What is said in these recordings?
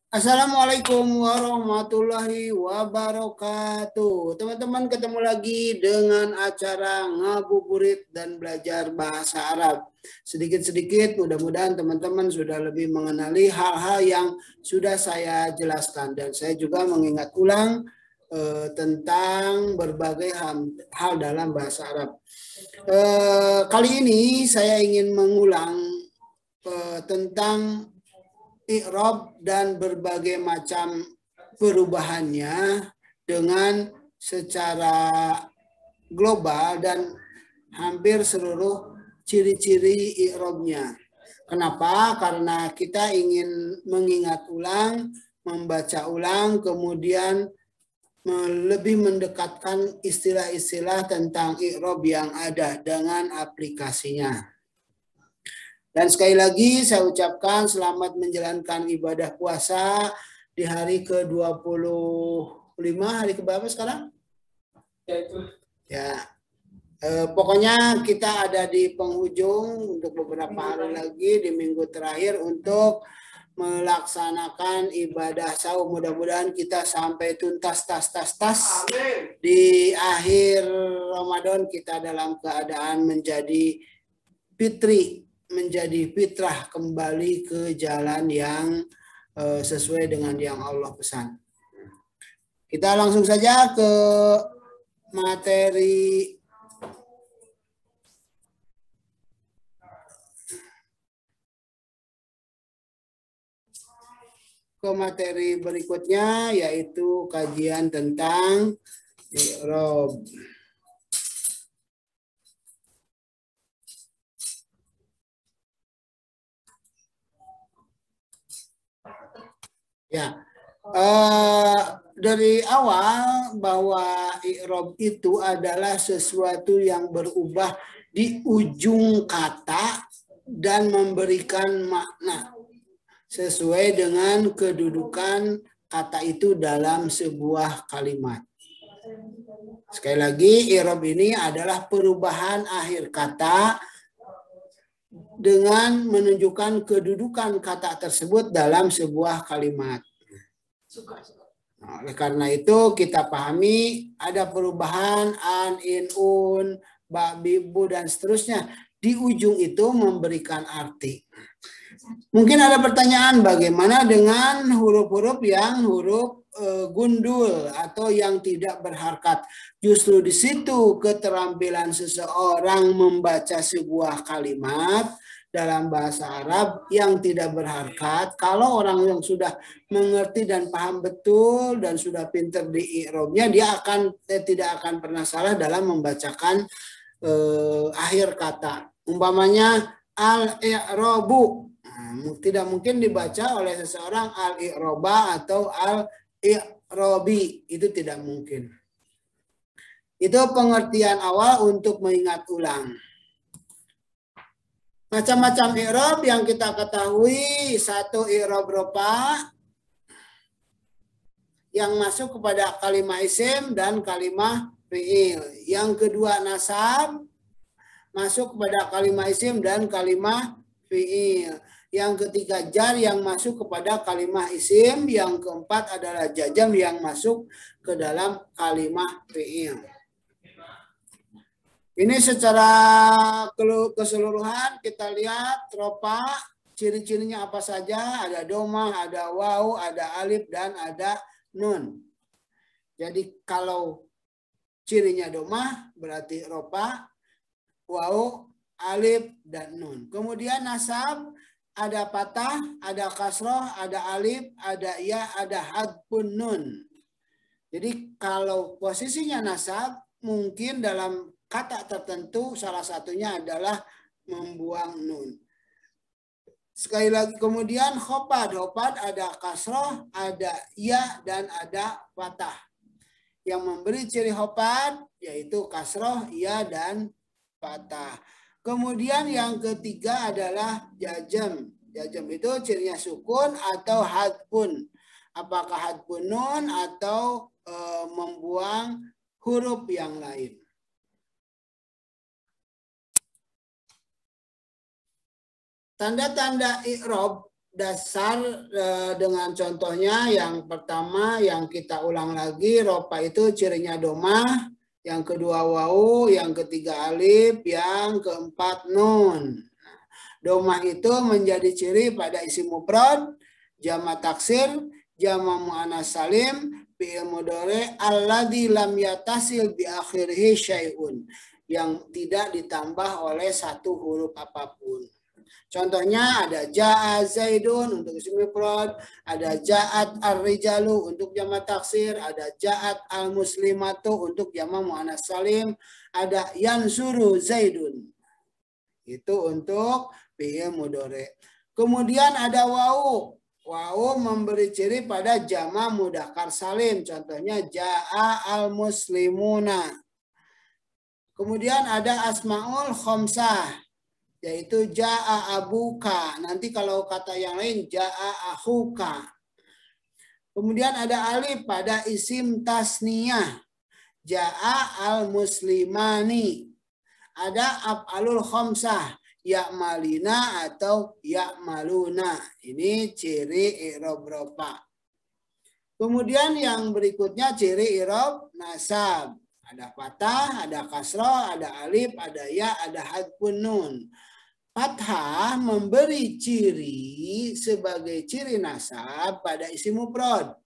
Assalamualaikum warahmatullahi wabarakatuh. Teman-teman, ketemu lagi dengan acara ngabuburit dan belajar bahasa Arab. Sedikit-sedikit mudah-mudahan teman-teman sudah lebih mengenali hal-hal yang sudah saya jelaskan. Dan saya juga mengingat ulang tentang berbagai hal dalam bahasa Arab. Kali ini saya ingin mengulang tentang i'rab dan berbagai macam perubahannya dengan secara global dan hampir seluruh ciri-ciri i'rabnya. Kenapa? Karena kita ingin mengingat ulang, membaca ulang, kemudian lebih mendekatkan istilah-istilah tentang i'rab yang ada dengan aplikasinya. Dan sekali lagi saya ucapkan selamat menjalankan ibadah puasa di hari ke-25, hari keberapa sekarang? Ya, pokoknya kita ada di penghujung untuk beberapa hari lagi di minggu terakhir untuk melaksanakan ibadah saum. Mudah-mudahan kita sampai tuntas tas. Di akhir Ramadan kita dalam keadaan menjadi fitri, menjadi fitrah, kembali ke jalan yang sesuai dengan yang Allah pesan. Kita langsung saja ke materi berikutnya, yaitu kajian tentang i'rab. Ya, dari awal bahwa i'rab itu adalah sesuatu yang berubah di ujung kata dan memberikan makna sesuai dengan kedudukan kata itu dalam sebuah kalimat. Sekali lagi, i'rab ini adalah perubahan akhir kata dengan menunjukkan kedudukan kata tersebut dalam sebuah kalimat. Nah, oleh karena itu kita pahami ada perubahan an, in, un, ba, bi, bu, dan seterusnya. Di ujung itu memberikan arti. Mungkin ada pertanyaan, bagaimana dengan huruf-huruf yang huruf gundul atau yang tidak berharkat? Justru di situ keterampilan seseorang membaca sebuah kalimat dalam bahasa Arab yang tidak berharkat. Kalau orang yang sudah mengerti dan paham betul dan sudah pintar di i'rabnya, dia tidak akan pernah salah dalam membacakan akhir kata. Umpamanya al-i'rabu, tidak mungkin dibaca oleh seseorang al-i'raba atau al-i'rabi, itu tidak mungkin. Itu pengertian awal untuk mengingat ulang. Macam-macam i'rab yang kita ketahui, satu i'rab rofa yang masuk kepada kalimah isim dan kalimah fi'il. Yang kedua nasab masuk kepada kalimah isim dan kalimah fi'il. Yang ketiga jar yang masuk kepada kalimah isim. Yang keempat adalah jazm yang masuk ke dalam kalimah fi'il. Ini secara keseluruhan kita lihat rofa, ciri-cirinya apa saja? Ada domah, ada waw, ada alif, dan ada nun. Jadi kalau cirinya domah berarti rofa, waw, alif, dan nun. Kemudian nasab, ada patah, ada kasroh, ada alif, ada ya, ada hadfun nun. Jadi kalau posisinya nasab, mungkin dalam kata tertentu salah satunya adalah membuang nun. Sekali lagi, kemudian khofad. Khofad ada kasroh, ada ya, dan ada patah. Yang memberi ciri khofad yaitu kasroh, ya, dan patah. Kemudian yang ketiga adalah jazm. Jazm itu cirinya sukun atau hadfun. Apakah hadfun nun atau membuang huruf yang lain. Tanda-tanda i'rab dasar dengan contohnya yang pertama yang kita ulang lagi, ropa itu cirinya domah, yang kedua wau, yang ketiga alif, yang keempat nun. Domah itu menjadi ciri pada isim mufrad, jamak taksir, jamak muannas salim, fi'il mudhari alladzi lam yatasil bi akhirih syai'un, yang tidak ditambah oleh satu huruf apapun. Contohnya ada ja'a zaidun untuk isim mufrad, ada ja'at ar-rijalu untuk jamak taksir, ada ja'at al-muslimatu untuk jamak muannas salim, ada yansuru zaidun. Itu untuk fi'il mudhari. Kemudian ada wau. Wau memberi ciri pada jamak mudzakkar salim. Contohnya ja'a al-muslimuna. Kemudian ada asmaul khamsah, yaitu ja'a abuka. Nanti kalau kata yang lain ja'a akhuka. Kemudian ada alif pada isim tasniyah. Ja'a al-muslimani. Ada af'alul khamsah, ya'malina atau ya'maluna. Ini ciri i'rab rofa. Kemudian yang berikutnya ciri i'rab nasab. Ada fathah, ada kasroh, ada alif, ada ya, ada hadfun nun. Fathah memberi ciri sebagai ciri nasab pada isim mufrad,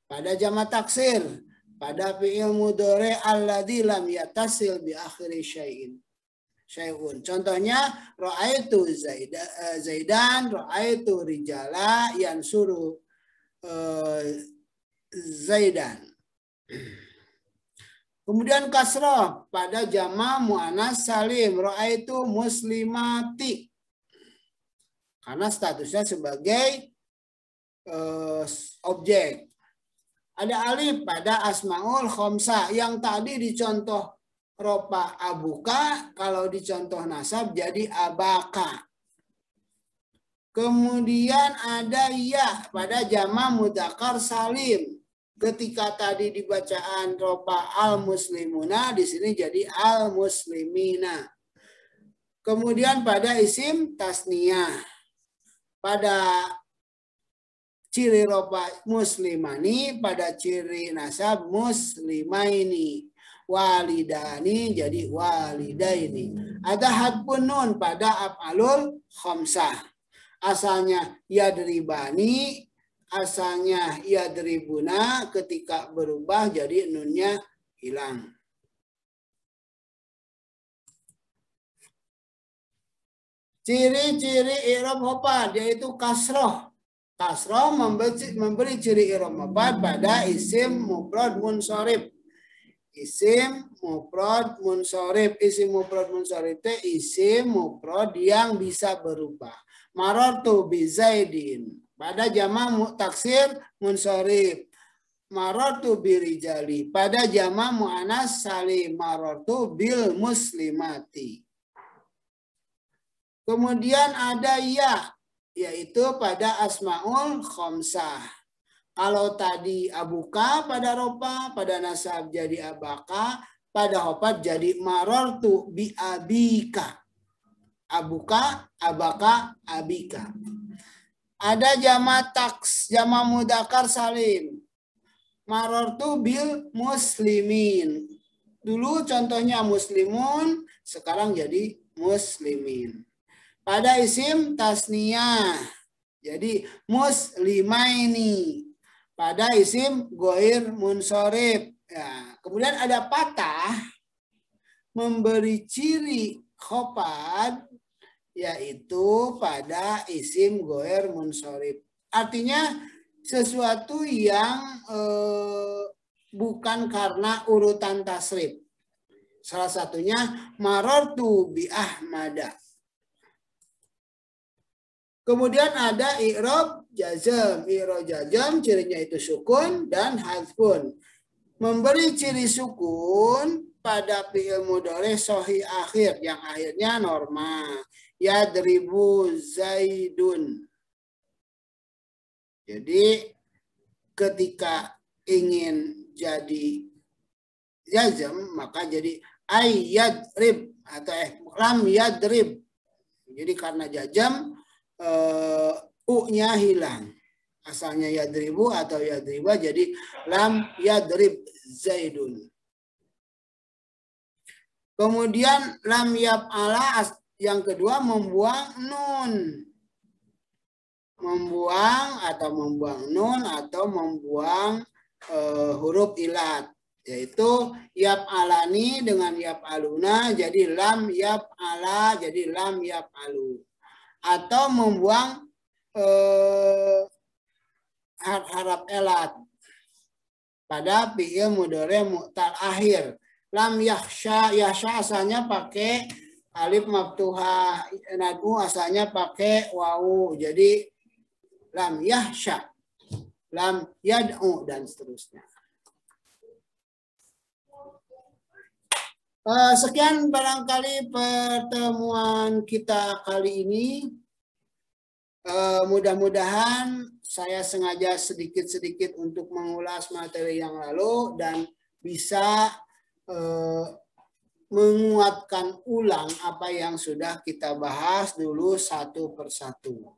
pada jamak taksir, pada fi'il mudhari alladzi lam yattasil bi akhiri syai'in. Contohnya ra'aitu zaidan, ra'aitu rijala yansuru zaidan. Kemudian kasroh pada jamak muannas salim, ra'aitu muslimati. Karena statusnya sebagai objek. Ada alif pada asmaul khamsah yang tadi dicontoh ropa abuka, kalau dicontoh nasab jadi abaka. Kemudian ada ya pada jamak mudzakkar salim. Ketika tadi di bacaan ropa al-muslimuna, di sini jadi al-muslimina. Kemudian pada isim tasniyah, pada ciri ropa muslimani, pada ciri nasab muslimaini. Walidani jadi walidaini. Ada hadfun nun pada af'alul khamsah. Asalnya yadribani, asalnya yadribuna, ketika berubah jadi nunnya hilang. Ciri-ciri i'rab hofad yaitu kasroh. Kasroh memberi ciri i'rab hofad pada isim mufrad munsharif. Isim mufrad munsharif. Isim mufrad munsharif itu isim mufrad yang bisa berubah. Marartu bi Zaidin pada jamak taksir munsharif. Marartu bi rijali pada jamak muannas salim. Marartu bil muslimati. Kemudian ada ya, yaitu pada asmaul khamsah. Kalau tadi abuka pada ropa, pada nasab jadi abaka, pada hofad jadi marartu bi abika. Abuka, abaka, abika. Ada jamak taks, jamak mudzakkar salim. Marartu bil muslimin. Dulu contohnya muslimun, sekarang jadi muslimin. Pada isim tasniyah, jadi muslimaini. Pada isim ghair munsharif. Ya. Kemudian ada patah memberi ciri khofad, yaitu pada isim ghair munsharif. Artinya sesuatu yang bukan karena urutan tasrif. Salah satunya marartu bi Ahmada. Kemudian ada i'rab jazm. I'rab jazm cirinya itu sukun dan hadfun. Memberi ciri sukun pada fi'il mudhari sahih akhir yang akhirnya norma. Yadribu Zaidun. Jadi ketika ingin jadi jazm maka jadi ayyadrib atau lam yadrib. Jadi karena jazm U-nya hilang. Asalnya yadribu atau yadriba jadi lam yadrib Zaidun. Kemudian lam yaf'ala yang kedua membuang nun. Membuang nun atau membuang huruf ilat. Yaitu yaf'alani dengan yaf'aluna jadi lam yaf'ala jadi lam yaf'alu. Atau membuang harap elat pada fi'il mudhari mu'tal akhir. Lam yahsha, yahsha asalnya pakai alif maftuhah, nadu asalnya pakai wawu. Jadi lam yahsha, lam yad'u dan seterusnya. Sekian barangkali pertemuan kita kali ini. Mudah-mudahan saya sengaja sedikit-sedikit untuk mengulas materi yang lalu dan bisa menguatkan ulang apa yang sudah kita bahas dulu satu persatu.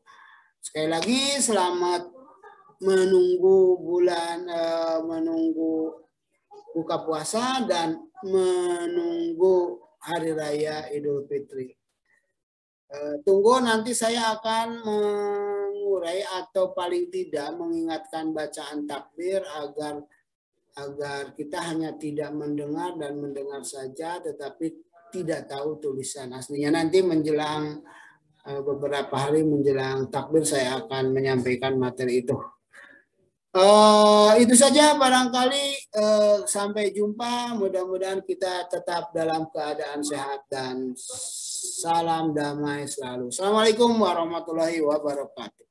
Sekali lagi selamat menunggu menunggu buka puasa dan menunggu hari raya Idul Fitri. Tunggu nanti saya akan mengurai atau paling tidak mengingatkan bacaan takbir agar kita hanya tidak mendengar dan mendengar saja tetapi tidak tahu tulisan aslinya. Nanti menjelang beberapa hari menjelang takbir saya akan menyampaikan materi itu. Itu saja barangkali. Sampai jumpa. Mudah-mudahan kita tetap dalam keadaan sehat dan salam damai selalu. Assalamualaikum warahmatullahi wabarakatuh.